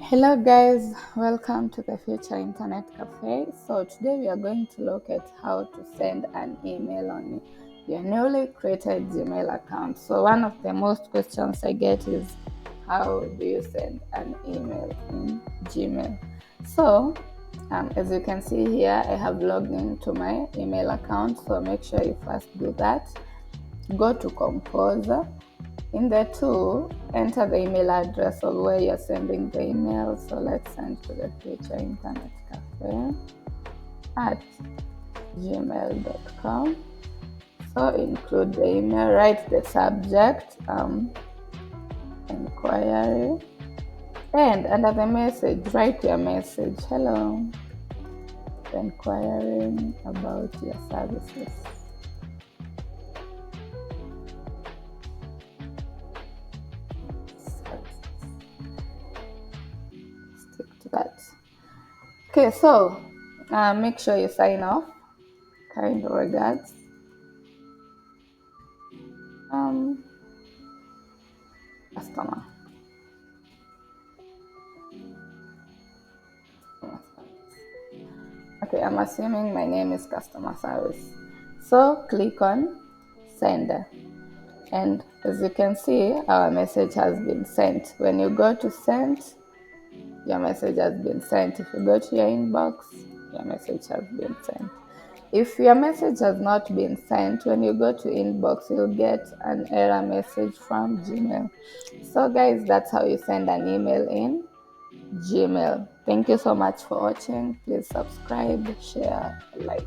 Hello guys, welcome to the Future Internet Cafe. So today we are going to look at how to send an email on your newly created Gmail account. So one of the most questions I get is how do you send an email in Gmail? So as you can see here, I have logged into my email account. So make sure you first do that. Go to Composer. In the tool, enter the email address of where you're sending the email. So let's send to the Future Internet Cafe at gmail.com. So include the email, write the subject, inquiry, and under the message, write your message. Hello, inquiring about your services. Stick to that. Okay, so make sure you sign off. Kind regards. Customer. Okay, I'm assuming my name is customer service. So click on send. And as you can see, our message has been sent. When you go to send, your message has been sent. If you go to your inbox, your message has been sent. If your message has not been sent, when you go to inbox, you'll get an error message from Gmail. So guys, that's how you send an email in Gmail. Thank you so much for watching. Please subscribe, share, like.